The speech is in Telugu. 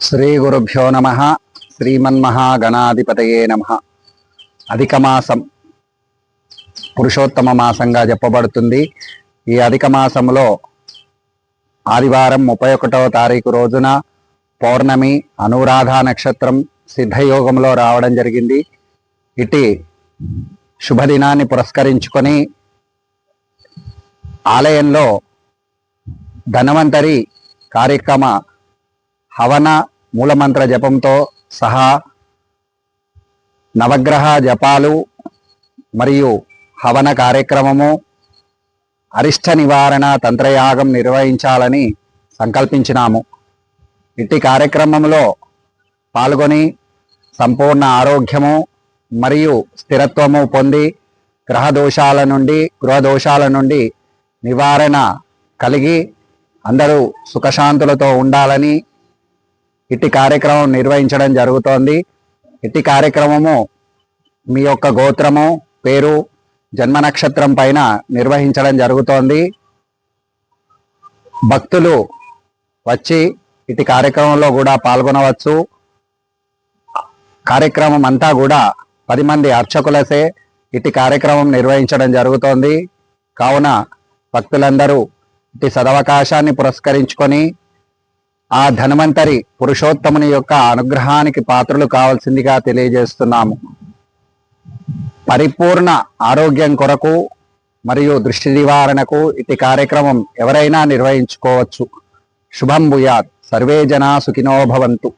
శ్రీ గురుభ్యో నమః. శ్రీమన్మహాగణాధిపతయే నమః. అధిక మాసం పురుషోత్తమ మాసంగా చెప్పబడుతుంది. ఈ అధిక మాసంలో ఆదివారం 31వ తారీఖు రోజున పౌర్ణమి అనురాధ నక్షత్రం సిద్ధయోగంలో రావడం జరిగింది. ఇటు శుభదినాన్ని పురస్కరించుకొని ఆలయంలో ధన్వంతరి కార్యక్రమ హవన మూలమంత్ర జపంతో సహా నవగ్రహ జపాలు మరియు హవన కార్యక్రమము, అరిష్ట నివారణ తంత్రయాగం నిర్వహించాలని సంకల్పించినాము. ఇట్టి కార్యక్రమంలో పాల్గొని సంపూర్ణ ఆరోగ్యము మరియు స్థిరత్వము పొంది గృహదోషాల నుండి నివారణ కలిగి అందరూ సుఖశాంతులతో ఉండాలని ఇట్టి కార్యక్రమం నిర్వహించడం జరుగుతోంది. ఇట్టి కార్యక్రమము మీ యొక్క గోత్రము, పేరు, జన్మ నక్షత్రం పైన నిర్వహించడం జరుగుతోంది. భక్తులు వచ్చి ఇట్టి కార్యక్రమంలో కూడా పాల్గొనవచ్చు. కార్యక్రమం అంతా కూడా 10 మంది అర్చకులసే ఇట్టి కార్యక్రమం నిర్వహించడం జరుగుతోంది. కావున భక్తులందరూ ఇట్టి సదవకాశాన్ని పురస్కరించుకొని ఆ ధన్వంతరి పురుషోత్తముని యొక్క అనుగ్రహానికి పాత్రలు కావాల్సిందిగా తెలియజేస్తున్నాము. పరిపూర్ణ ఆరోగ్యం కొరకు మరియు దృష్టి నివారణకు ఇట్టి కార్యక్రమం ఎవరైనా నిర్వహించుకోవచ్చు. శుభం భూయాత్. సర్వే జనా సుఖినో భవంతు.